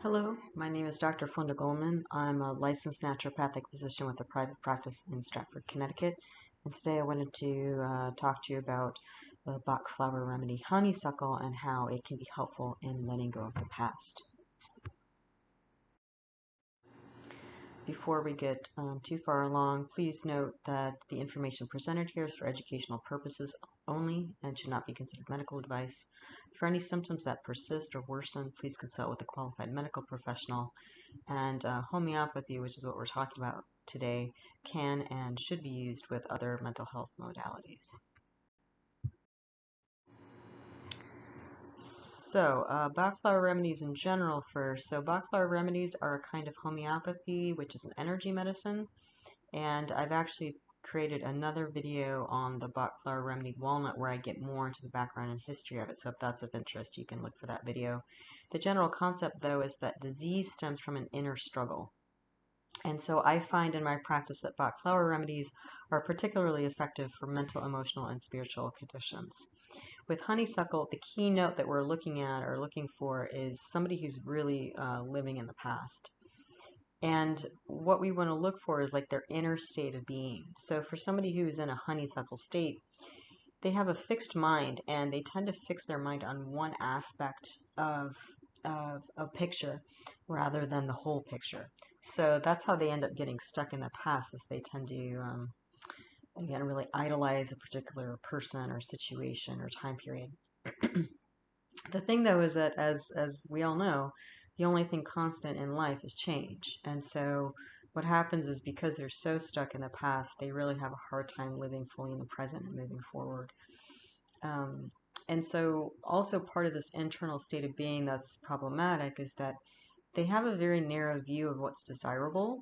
Hello, my name is Dr. Fonda Goldman. I'm a licensed naturopathic physician with a private practice in Stratford, Connecticut. And today I wanted to talk to you about the Bach Flower Remedy Honeysuckle and how it can be helpful in letting go of the past. Before we get too far along, please note that the information presented here is for educational purposes only and should not be considered medical advice. For any symptoms that persist or worsen, please consult with a qualified medical professional. And homeopathy, which is what we're talking about today, can and should be used with other mental health modalities. So, Bach Flower Remedies in general first. So, Bach Flower Remedies are a kind of homeopathy, which is an energy medicine. And I've actually created another video on the Bach Flower Remedy Walnut where I get more into the background and history of it. So, if that's of interest, you can look for that video. The general concept, though, is that disease stems from an inner struggle. And so I find in my practice that Bach Flower Remedies are particularly effective for mental, emotional, and spiritual conditions. With honeysuckle, the key note that we're looking at or looking for is somebody who's really living in the past. And what we want to look for is like their inner state of being. So for somebody who is in a honeysuckle state, they have a fixed mind and they tend to fix their mind on one aspect of a picture rather than the whole picture. So that's how they end up getting stuck in the past, is they tend to again, really idolize a particular person or situation or time period. The thing, though, is that as we all know, the only thing constant in life is change. And so what happens is because they're so stuck in the past, they really have a hard time living fully in the present and moving forward. And so also part of this internal state of being that's problematic is that they have a very narrow view of what's desirable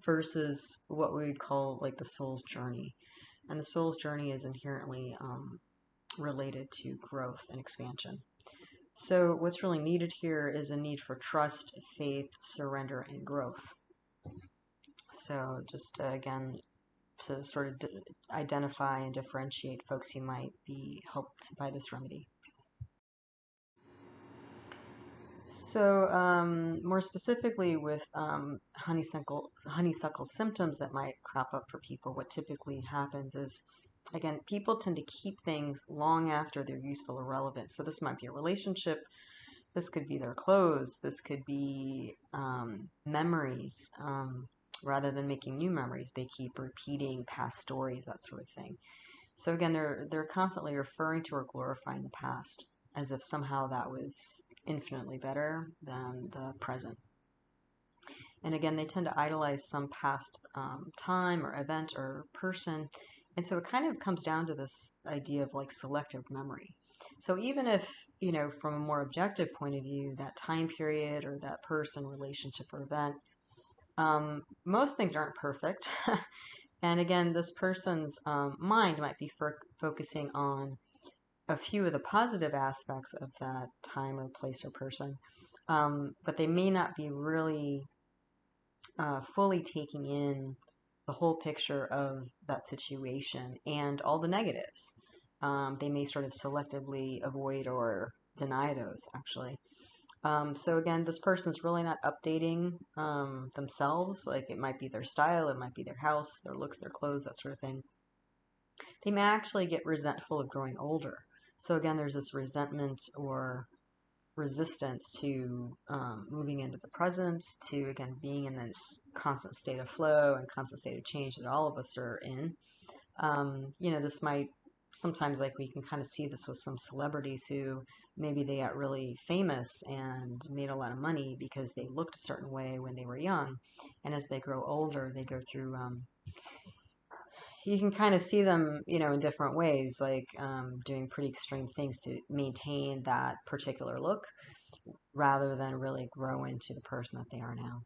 versus what we would call like the soul's journey. And the soul's journey is inherently related to growth and expansion. So what's really needed here is a need for trust, faith, surrender, and growth. So just again, to sort of identify and differentiate folks who might be helped by this remedy. So more specifically with honeysuckle symptoms that might crop up for people, what typically happens is, again, people tend to keep things long after they're useful or relevant. So this might be a relationship, this could be their clothes, this could be memories. Rather than making new memories, they keep repeating past stories, that sort of thing. So again, they're constantly referring to or glorifying the past as if somehow that was infinitely better than the present. And again, they tend to idolize some past time or event or person. And so it kind of comes down to this idea of like selective memory. So even if, you know, from a more objective point of view, that time period or that person, relationship, or event, most things aren't perfect. And again, this person's mind might be focusing on a few of the positive aspects of that time or place or person, but they may not be really fully taking in the whole picture of that situation and all the negatives. They may sort of selectively avoid or deny those, actually. So again, this person's really not updating themselves. Like it might be their style, it might be their house, their looks, their clothes, that sort of thing. They may actually get resentful of growing older. So again, there's this resentment or resistance to moving into the present, to again being in this constant state of flow and constant state of change that all of us are in. You know, this might sometimes, like, we can kind of see this with some celebrities who maybe they got really famous and made a lot of money because they looked a certain way when they were young, and as they grow older, they go through you can kind of see them, you know, in different ways, like doing pretty extreme things to maintain that particular look rather than really grow into the person that they are now.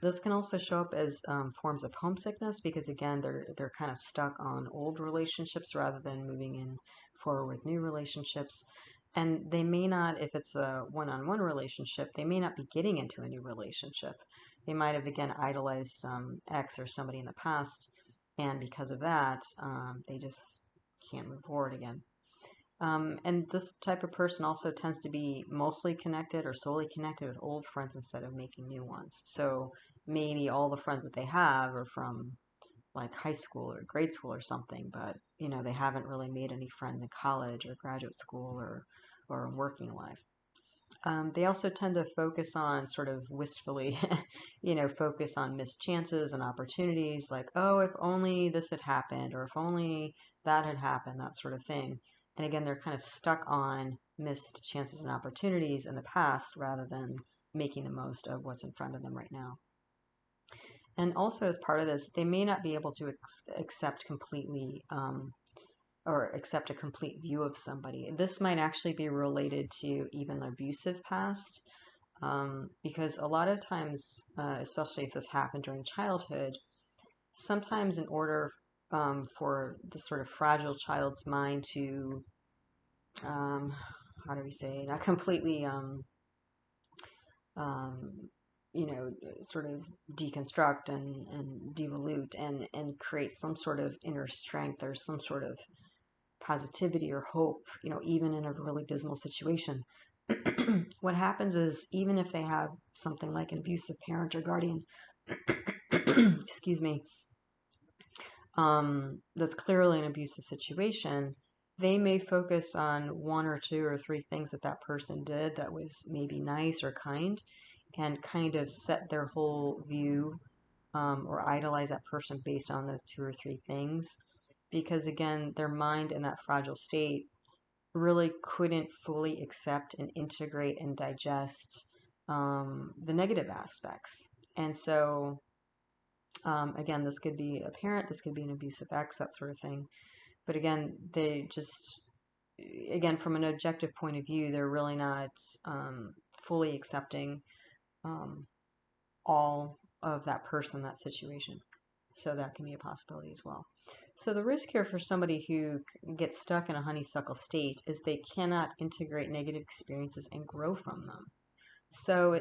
This can also show up as forms of homesickness because, again, they're kind of stuck on old relationships rather than moving in forward with new relationships. And they may not, if it's a one-on-one relationship, they may not be getting into a new relationship. They might have, again, idolized some ex or somebody in the past, and because of that, they just can't move forward again. And this type of person also tends to be mostly connected or solely connected with old friends instead of making new ones. So maybe all the friends that they have are from like high school or grade school or something, but they haven't really made any friends in college or graduate school or working life. They also tend to focus on sort of wistfully, focus on missed chances and opportunities, like, oh, if only this had happened, or if only that had happened, that sort of thing. And again, they're kind of stuck on missed chances and opportunities in the past rather than making the most of what's in front of them right now. And also, as part of this, they may not be able to accept completely or accept a complete view of somebody. This might actually be related to even an abusive past, because a lot of times, especially if this happened during childhood, sometimes in order for the sort of fragile child's mind to, how do we say, not completely, um, sort of deconstruct and devolute and create some sort of inner strength or some sort of positivity or hope, even in a really dismal situation. What happens is, even if they have something like an abusive parent or guardian, excuse me, that's clearly an abusive situation, they may focus on one or two or three things that that person did that was maybe nice or kind, and kind of set their whole view or idolize that person based on those two or three things. Because again, their mind in that fragile state really couldn't fully accept and integrate and digest the negative aspects. And so, again, this could be a parent, this could be an abusive ex, that sort of thing. But again, they just, again, from an objective point of view, they're really not fully accepting all of that person, that situation. So that can be a possibility as well. So the risk here for somebody who gets stuck in a honeysuckle state is they cannot integrate negative experiences and grow from them. So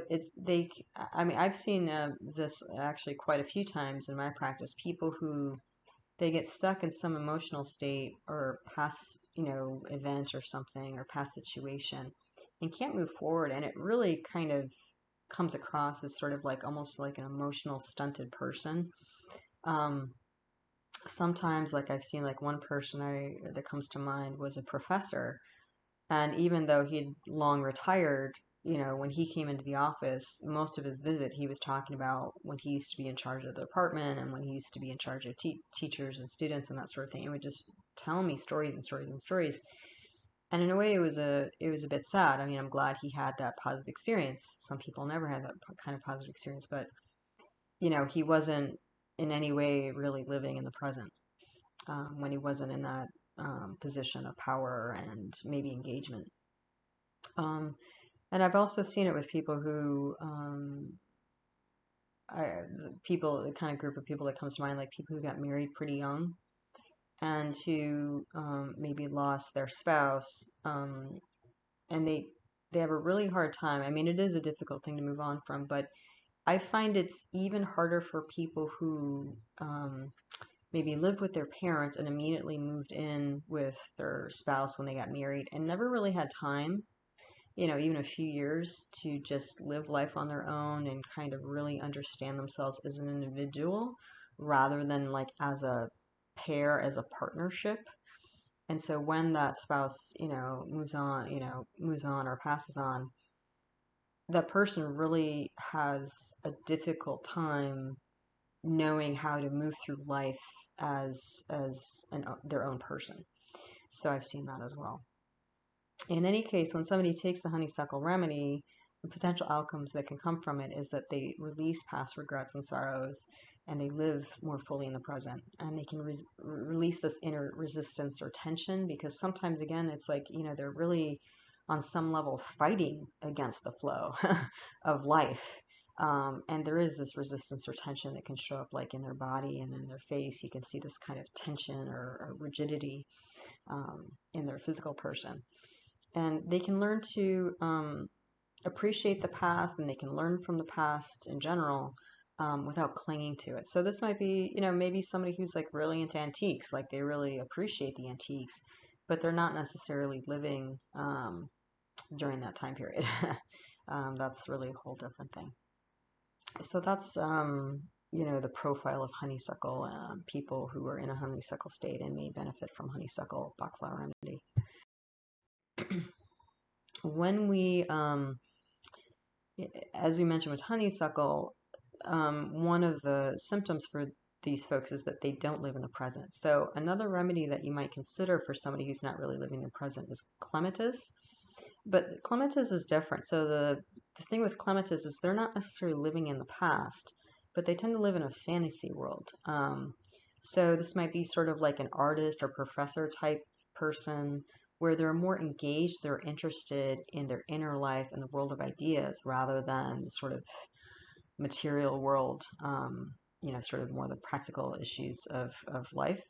I mean, I've seen this actually quite a few times in my practice. People who they get stuck in some emotional state or past, event or something or past situation and can't move forward. And it really kind of comes across as sort of like almost like an emotional stunted person. Um, Sometimes, like I've seen, like one person that comes to mind was a professor, and even though he'd long retired, when he came into the office, most of his visit he was talking about when he used to be in charge of the department and when he used to be in charge of teachers and students and that sort of thing. He would just tell me stories and stories and stories. And in a way, it was a bit sad. I mean, I'm glad he had that positive experience. Some people never had that kind of positive experience, but he wasn't in any way really living in the present when he wasn't in that position of power and maybe engagement. Um, and I've also seen it with people who, the kind of group of people that comes to mind, like people who got married pretty young and who maybe lost their spouse, and they have a really hard time. I mean, it is a difficult thing to move on from, but I find it's even harder for people who maybe lived with their parents and immediately moved in with their spouse when they got married and never really had time, even a few years to just live life on their own and kind of really understand themselves as an individual rather than like as a pair, as a partnership. And so when that spouse, moves on or passes on, that person really has a difficult time knowing how to move through life as their own person. So I've seen that as well. In any case, when somebody takes the honeysuckle remedy, the potential outcomes that can come from it is that they release past regrets and sorrows and they live more fully in the present, and they can release this inner resistance or tension, because sometimes again it's like they're really on some level fighting against the flow of life. And there is this resistance or tension that can show up like in their body and in their face. You can see this kind of tension or rigidity in their physical person. And they can learn to appreciate the past, and they can learn from the past in general without clinging to it. So this might be, maybe somebody who's like really into antiques, like they really appreciate the antiques, but they're not necessarily living during that time period. That's really a whole different thing. So that's the profile of honeysuckle. People who are in a honeysuckle state and may benefit from honeysuckle Bach Flower Remedy. When we, as we mentioned with honeysuckle, one of the symptoms for these folks is that they don't live in the present. So another remedy that you might consider for somebody who's not really living in the present is clematis. But clematis is different. So the thing with clematis is they're not necessarily living in the past, but they tend to live in a fantasy world. So this might be sort of like an artist or professor type person where they're more engaged, they're interested in their inner life and the world of ideas rather than the sort of material world, sort of more the practical issues of life.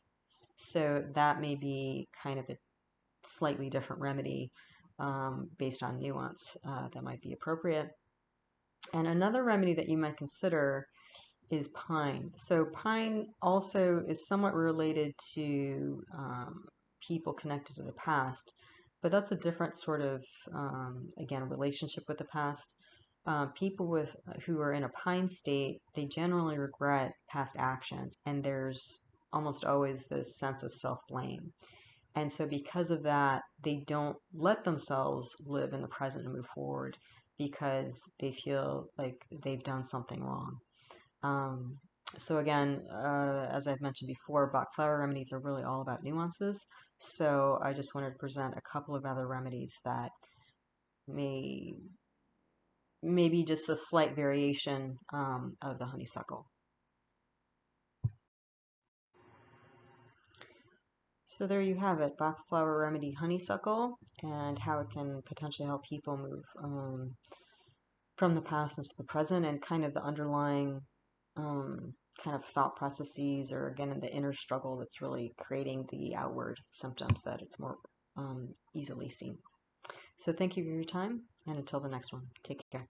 So that may be kind of a slightly different remedy based on nuance that might be appropriate. And another remedy that you might consider is pine. So pine also is somewhat related to people connected to the past, but that's a different sort of, again, relationship with the past. People who are in a pine state, they generally regret past actions, and there's almost always this sense of self-blame. And so because of that, they don't let themselves live in the present and move forward because they feel like they've done something wrong. So again, as I've mentioned before, Bach Flower Remedies are really all about nuances. So I just wanted to present a couple of other remedies that may be just a slight variation of the honeysuckle. So there you have it, Bach Flower Remedy honeysuckle, and how it can potentially help people move from the past into the present, and kind of the underlying kind of thought processes, or again in the inner struggle that's really creating the outward symptoms that it's more easily seen. So thank you for your time, and until the next one, take care.